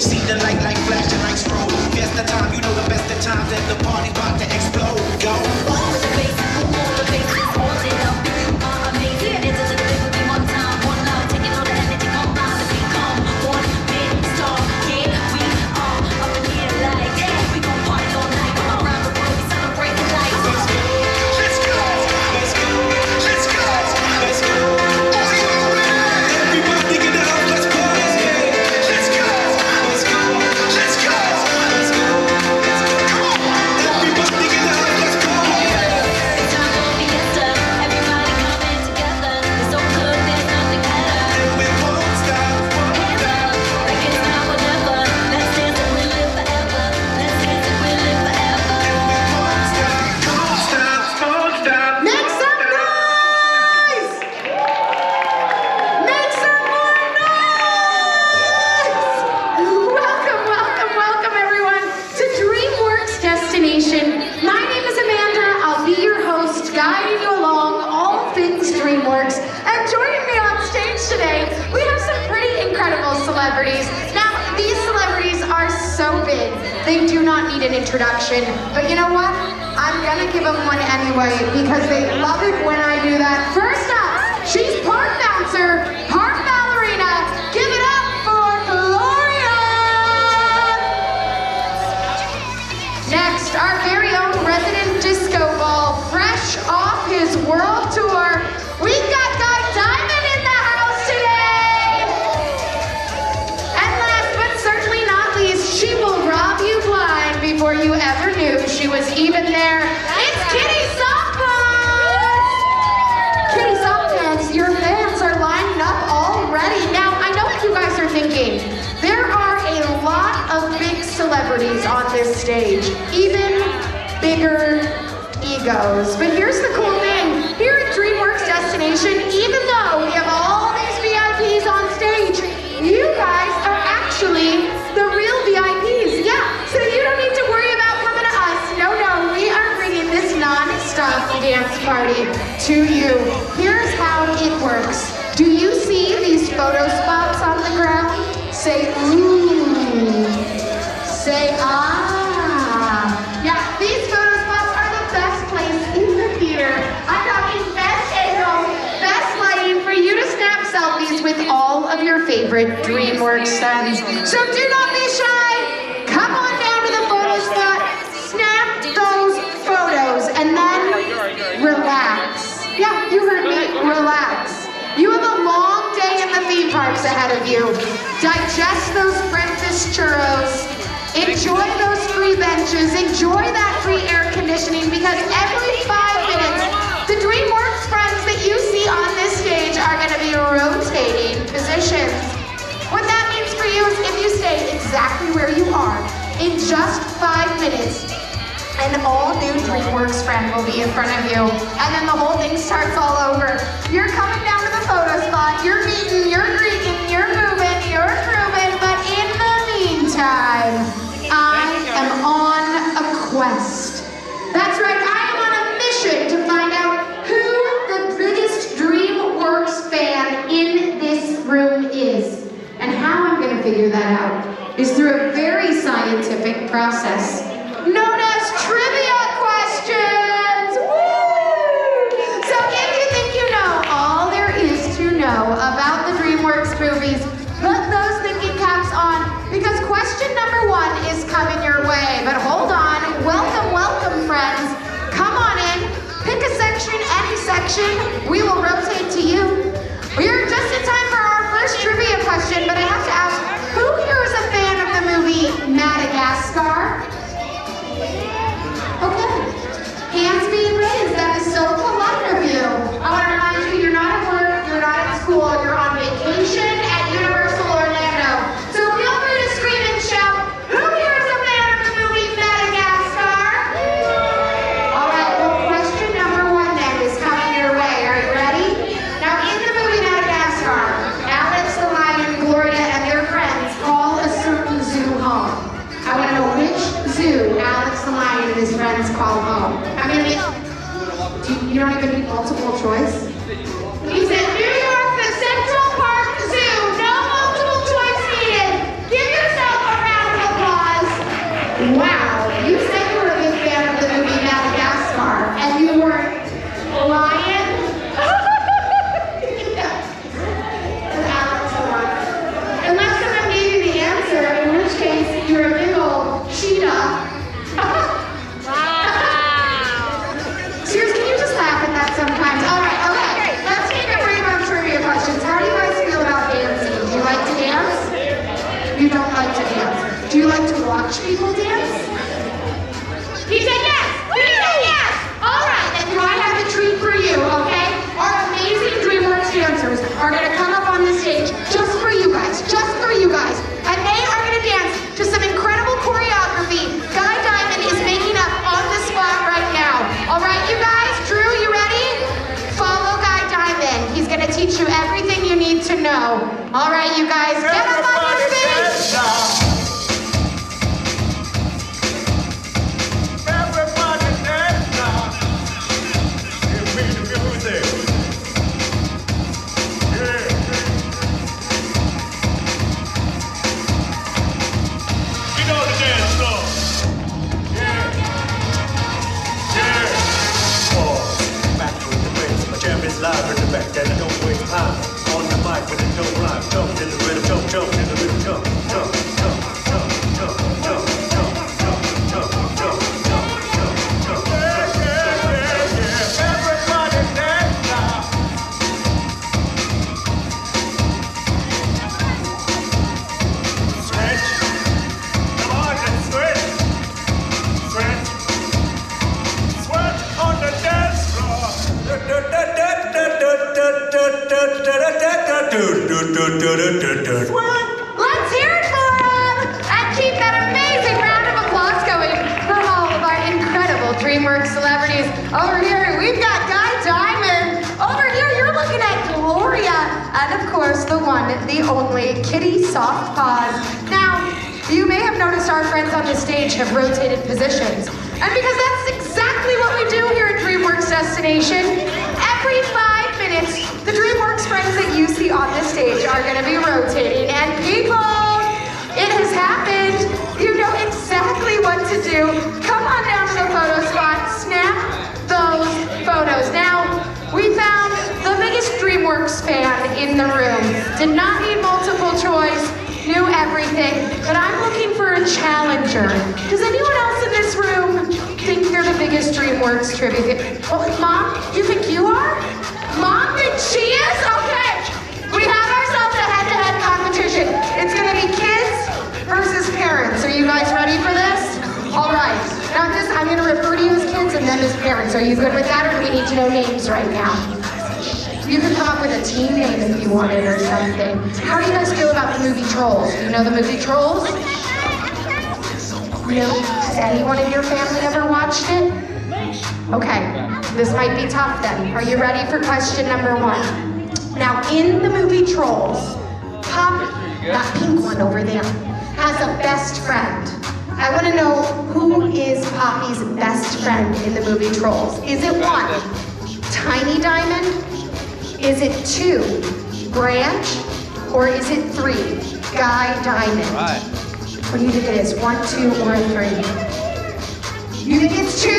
See the light flashing like strobe. Guess the time, you know the best of times, and the party's about to explode. Go. All the bass, all the bass, hold it up. You are amazing. It's a little bit with me one time, one love, taking all the energy combined to become one big star. Yeah, we are up in here like, yeah, we gon' party all night. Come around the world, we celebrate the light. Let's go. Let's go. Let's go. Let's go. Let's go. Everybody get up. Let's party. Let's go. Let's go. Let's go. Let's go. Come on. Everybody get up. Let's party. It's time for fiesta. Everybody coming together. It's so good, there's nothing better. And we won't stop. Hands up, like it's now or never. Let's dance and we'll live forever. Let's dance and we'll live forever. And we won't stop. Won't stop. Won't stop. Make some noise! Make some more noise! Welcome, welcome, welcome everyone to DreamWorks Destination. My name is Amanda. I'll be your host, guiding you along all things DreamWorks. And joining me on stage today, we have some pretty incredible celebrities. Now, these celebrities are so big, they do not need an introduction. But you know what? I'm gonna give them one anyway because they love it when I do that. First up, she's part bouncer, part ballerina. Give it up for Gloria! Next, our very own resident disco ball, fresh off his world tour. We've got Guy Diamond in the house today! And last but certainly not least, she will rob you blind before you ever knew she was even there. It's Kitty Softpaws! Kitty Softpaws, your fans are lining up already. Now, I know what you guys are thinking. There are a lot of big celebrities on this stage, even bigger egos. But here's the cool thing. Here at DreamWorks Destination, even though we have all these VIPs on stage, you guys are actually the real VIPs. Yeah, so you don't need to worry about coming to us. No, we are bringing this non-stop dance party to you. Here's how it works. Do you see these photo spots on the ground? Say ooh. Say ah. Yeah, these photo spots are the best place in the theater. I'm talking best angle, best lighting for you to snap selfies with all of your favorite DreamWorks friends. So do not be shy. Come on down to the photo spot, snap those photos, and then relax. Yeah, you heard me, relax. You have a long day in the theme parks ahead of you. Digest those breakfast churros. Enjoy those free benches. Enjoy that free air conditioning because every 5 minutes, the DreamWorks friends that you see on this stage are going to be rotating positions. What that means for you is if you stay exactly where you are in just 5 minutes, an all-new DreamWorks friend will be in front of you. And then the whole thing starts all over. You're coming down to the photo spot, you're meeting, you're greeting, you're moving, you're grooving, but in the meantime, I am on a quest. That's right, I am on a mission to find out who the biggest DreamWorks fan in this room is. And how I'm going to figure that out is through a very scientific process known as trivia questions. Woo! So if you think you know all there is to know about the DreamWorks movies, put those thinking caps on because question number 1 is coming your way. But hold on, welcome, welcome friends. Come on in, pick a section, any section. We will rotate to you. We're just in time for our first trivia question, but I have to ask, who here is a fan of the movie Madagascar? Okay, hands being raised, that is so polite of you. I want to remind you, you're not at work, you're not at school, you're on vacation at Universal Orlando. So feel free to scream and shout, who here is a fan of the movie Madagascar? All right, well, question number 1 then is coming your way. Are you ready? Now, in the movie Madagascar, Alex, the lion, Gloria, and their friends call a certain zoo home. I want to know which dance. Do you like to watch people dance? He said yes! He said yes! Alright, then I have a treat for you, okay? Our amazing DreamWorks dancers are gonna come up on the stage just for you guys. And they are gonna dance to some incredible choreography Guy Diamond is making up on the spot right now. Alright, you guys, Drew, you ready? Follow Guy Diamond. He's gonna teach you everything you need to know. Alright, you guys, get up on your stage! Live in the back and I don't waste time on the mic with the dope rhyme. Jump in the rhythm, jump in the rhythm, jump, jump, jump, jump, jump, jump, jump, jump, jump, jump, jump, jump, jump. Yeah. Everybody dance now. Stretch. Come on and stretch. Stretch. Sweat on the dance floor. Let's hear it for him! And keep that amazing round of applause going for all of our incredible DreamWorks celebrities. Over here, we've got Guy Diamond. Over here, you're looking at Gloria. And of course, the one, the only, Kitty Softpaws. Now, you may have noticed our friends on the stage have rotated positions. And because that's exactly what we do here at DreamWorks Destination, every 5 minutes, the DreamWorks friends that you see on this stage are going to be rotating. And people, it has happened. You know exactly what to do. Come on down to the photo spot, snap those photos. Now, we found the biggest DreamWorks fan in the room. Did not need multiple choice, knew everything, but I'm looking for a challenger. Does anyone else in this room think they're the biggest DreamWorks tribute? Oh, Mom, you think you are? Mom thinks she is? Okay. We have ourselves a head-to-head competition. It's gonna be kids versus parents. Are you guys ready for this? All right. Now this, I'm gonna refer to you as kids and then as parents. Are you good with that, or do we need to know names right now? You can come up with a team name if you wanted or something. How do you guys feel about the movie Trolls? Do you know the movie Trolls? No? Has anyone in your family ever watched it? Okay, this might be tough then. Are you ready for question number 1? Now, in the movie Trolls, Poppy, that pink one over there, has a best friend. I want to know, who is Poppy's best friend in the movie Trolls? Is it 1, Tiny Diamond? Is it 2, Branch? Or is it 3, Guy Diamond? Right. What do you think it is? 1, 2, or 3? You think it's 2?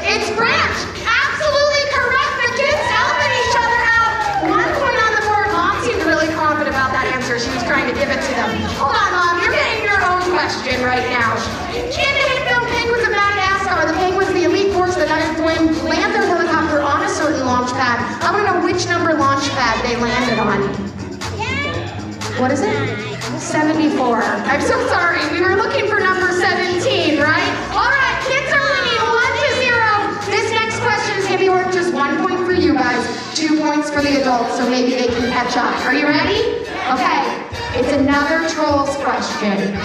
It's Branch! Absolutely correct! The kids helping each other out! 1 point on the board. Mom seemed really confident about that answer. She was trying to give it to them. Hold on, Mom. You're getting your own question right now. In the hit film Penguins of Madagascar, the Penguins, the elite force, the Ninth Wind, land their helicopter on a certain launch pad. I want to know which number launch pad they landed on. What is it? 74. I'm so sorry. We were looking for number 17, right? All right, kids are winning 1-0. This next question is going to be worth just 1 point for you guys, 2 points for the adults, so maybe they can catch up. Are you ready? Okay. It's another Trolls question.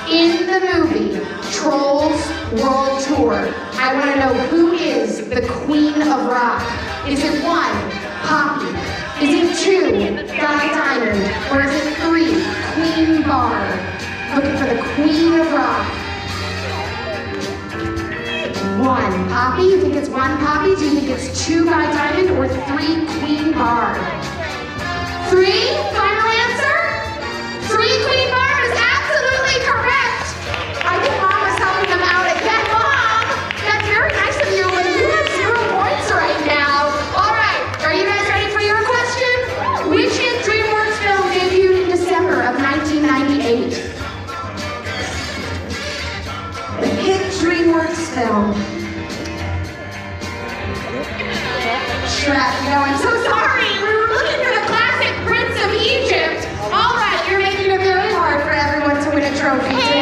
In the movie Trolls World Tour, I want to know, who is the Queen of Rock? Is it 1, Poppy? Is it 2, Guy Diamond? Or is it 3, Queen Barb? Looking for the Queen of Rock. 1, Poppy? You think it's 1, Poppy? Do you think it's 2, Guy Diamond? Or 3, Queen Barb? 3? Final answer? 3, Queen Barb is absolutely correct! I think Mom was helping them out again. Mom, that's very nice of you, but you have 0 points right now. All right, are you guys ready for your question? Which DreamWorks film debuted in December of 1998? The hit DreamWorks film. Shrek. No, I'm so sorry. We were looking for the classic Prince of Egypt. All right, you're making it very hard for everyone to win a trophy today.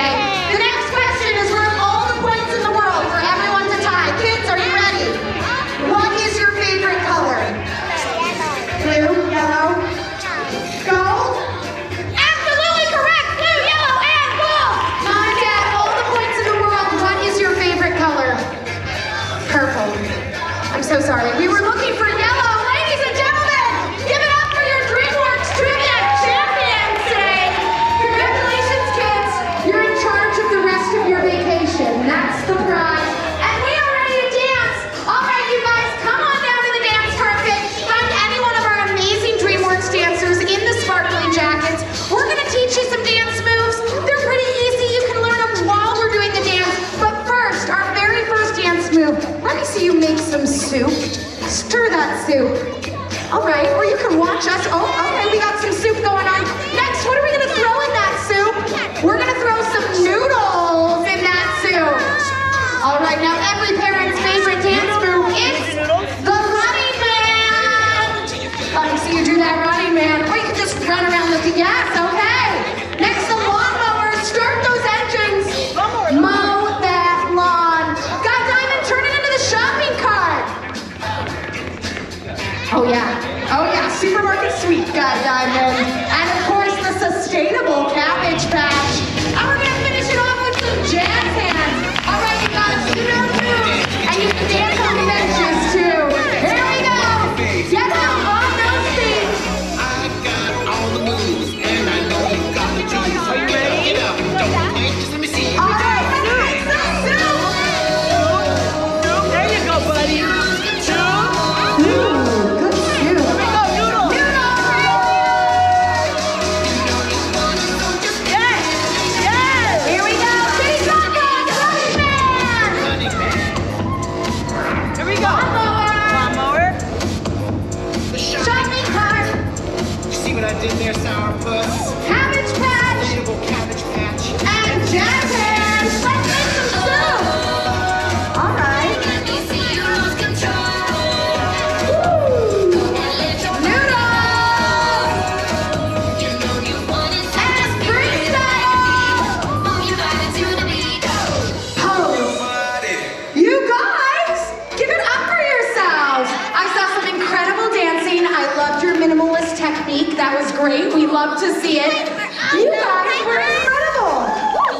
All right, or you can watch us. Oh, okay, we got some soup going on. Next, what are we gonna throw in that soup? We're gonna throw some noodles in that soup. All right, now every parent's favorite dance move is the running man. Let me see you do that running man. Or you can just run around with the gas, okay? Next, the lawnmower. Start those engines. Mow that lawn. Got Diamond, turn it into the shopping cart. Oh yeah, supermarket sweep, Guy Diamond. And of course, the sustainable cabbage patch. And we're gonna finish it off with some jazz hands. All right, you got a pseudo moves, and you can dance on the benches too. Here we go. Get out on those feet. I got all the moves, and I know you got the juice. Are you ready? Get up, don't wait, just let me see you. All right, some soup. There you go, buddy. Ooh, good soup. Noodle. Yes. Here we go. Kitty Softpaws, running man. Here we go. Lawnmower. Shopping cart. You see what I did there, Sour Puss? Cabbage patch. Sustainable cabbage patch. And jazz hands. Let's make some soup. All right. You guys, give it up for yourselves. I saw some incredible dancing. I loved your minimalist technique. That was great. We love to see it. You guys were incredible.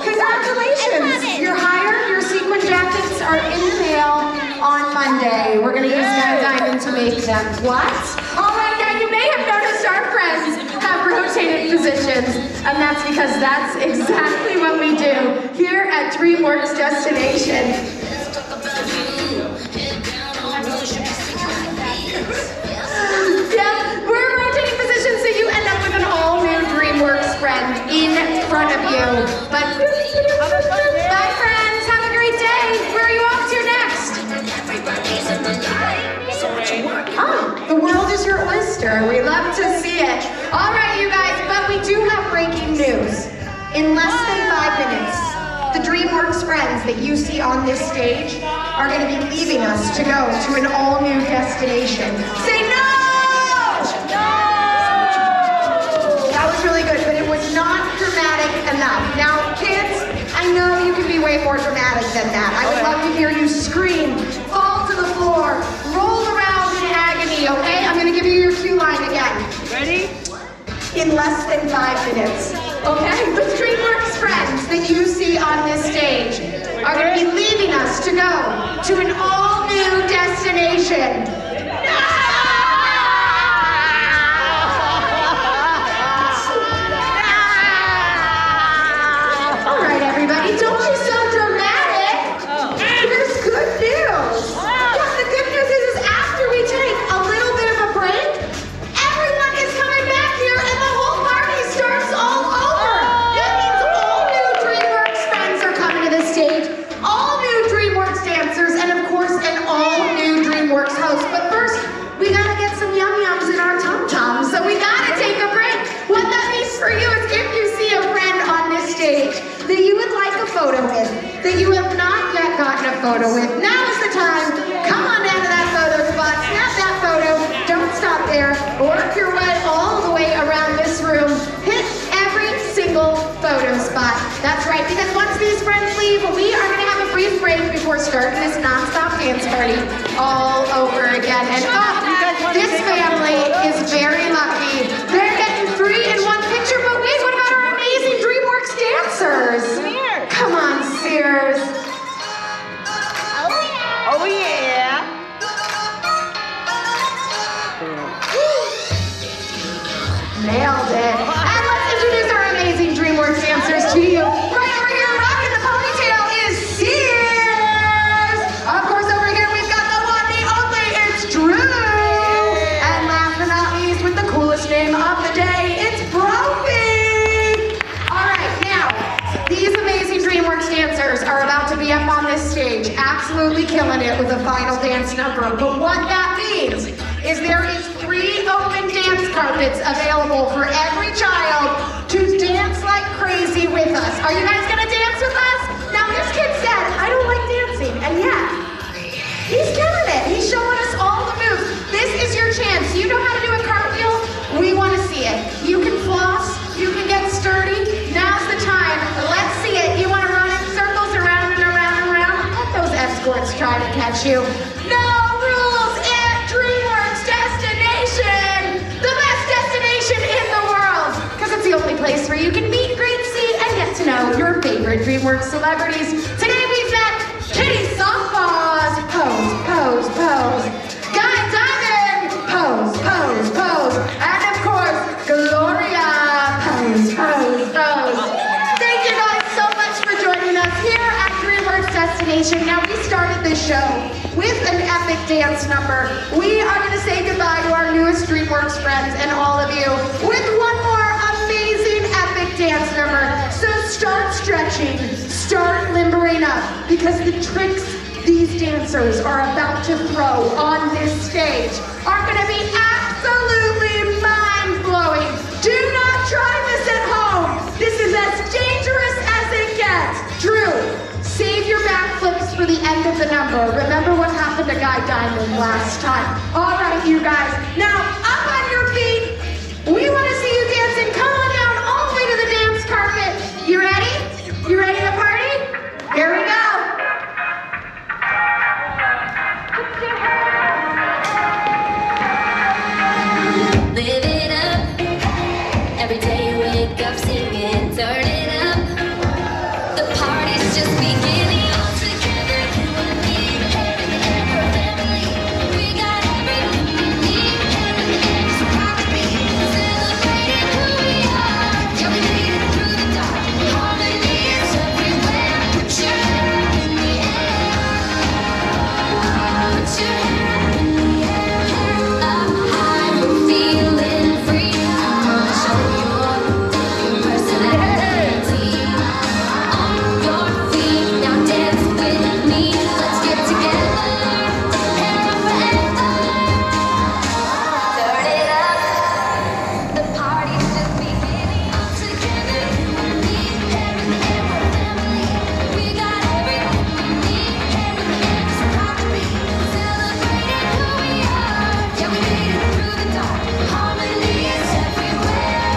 Congratulations. You're hired. Your sequin jackets are in the mail on Monday. We're going to use Guy Diamond to make them. What? All right, now you may have noticed our friends have rotated positions, and that's because that's exactly what we do here at DreamWorks Destinations. Yeah, we're rotating positions so you end up with an all-new DreamWorks friend in front of you. But bye, friends. Have a great day. Where are you off to next? Oh, the world is your oyster. We love to see it. All right, you guys, but we do have breaking news. In less than 5 minutes, the DreamWorks friends that you see on this stage are going to be leaving us to go to an all-new destination. Say no! That was really good, but it was not dramatic enough. Now, kids, I know you can be way more dramatic than that. I would love to hear you scream, fall to the floor, roll around in agony, okay? I'm going to give you your cue line again. Ready? In less than 5 minutes. Okay? The DreamWorks friends that you see on this stage are going to be leaving us to go to an all-new destination. All right, everybody, don't be so dramatic. Here's good news. Yeah, the good news is after we take a little bit of a break, everyone is coming back here and the whole party starts all over. That means all new DreamWorks friends are coming to the stage, all new DreamWorks dancers, and of course an all new DreamWorks host. But first, we gotta get some yum-yums in our tum-tums, so we gotta take a break. What that means for you is if you see a friend on this stage that you would like a photo with, that you have not yet gotten a photo with, now is the time. Come on down to that photo spot, snap that photo, don't stop there, work your way all the way around this room, hit every single photo spot. That's right, because once these friends leave, we are going to have a brief break before starting this non-stop dance party all over again. And this family is very lucky. They're getting 3 in 1 picture, but wait, what about our amazing DreamWorks dancers? Come here. Come on, Sears. Oh yeah. Nailed it. And let's introduce our amazing DreamWorks dancers to you. Right over here, rocking the ponytail is Sears. Of course, over here we've got the one, the only, it's Drew. And last but not least, with the coolest name of the day, it's Brophy. All right, now, these amazing DreamWorks dancers are about to be up on this stage, absolutely killing it with a final dance number. But what that means is there is 3 free open dance carpets available for every child to dance like crazy with us. Are you guys gonna dance with us? Now this kid said, I don't like dancing, and yet, he's killing it. He's showing us all the moves. This is your chance. You know how to do a cartwheel? We want to see it. You can floss, you can get sturdy. Now's the time. Let's see it. You want to run in circles around and around and around? Let those escorts try to catch you. No rules at DreamWorks Destination! The best destination in the world! Because it's the only place where you can meet, greet, see, and get to know your favorite DreamWorks celebrities. Today we've met Kitty Softpaws. Pose, pose, pose. Guy Diamond. Pose, pose, pose. And of course, Gloria. Pose, pose, pose. Thank you guys so much for joining us here at DreamWorks Destination. Now, we started this show with an epic dance number. We are going to say goodbye to our newest DreamWorks friends and all of you with one more amazing epic dance number. So start stretching, start limbering up, because the tricks these dancers are about to throw on this stage are going to be absolutely mind-blowing. Do not try this at home. This is as dangerous as it gets. Drew, save your backflips for the end of the number. Remember what happened to Guy Diamond last time. All right, you guys. Now, up on your feet. We want to see you dancing. Come on down all the way to the dance carpet. You ready? You ready to party? Here we go. Live it up. Every day you wake up singing, turn it up. The party's just beginning. All together, you and me, here in the air, we're family. We got everything we need, here in the air, so proud to be celebrating who we are. Yeah, we made it through the dark. Harmony is everywhere. Put your hand in the air. Put your hand in the air. Up high, we're feeling free. Show your personality. On your feet, now dance with me. Let's get together, and forever. Turn it up. The party's just beginning. All together, you and me, here in the air, we're family. We got everything we need, here in the air, so proud to be celebrating who we are. Yeah, we made it through the dark. Harmony is everywhere.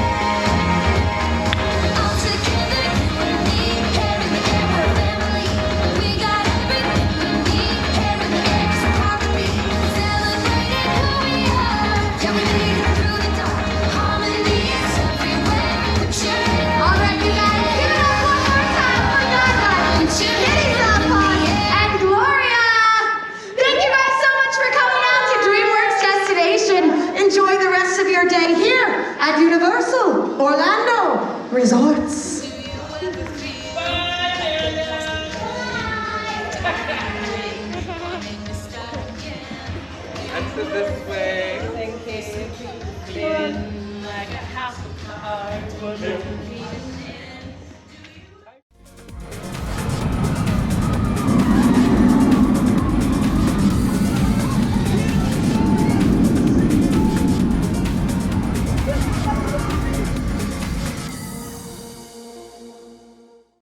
All together, you and me, here in the air, we're family. We got everything we need, here in the air, so proud to be celebrating who we are. Yeah, we made it through the dark. Harmony is everywhere. Put your hand. All right, you guys, give it up one more time for Diamond, Kitty Softpaws, and Gloria. Thank you guys so much for coming out to DreamWorks Destination. Enjoy the rest of your day here at Universal Orlando Resorts. Exit this way. Thank you. Been like a house of cards for me.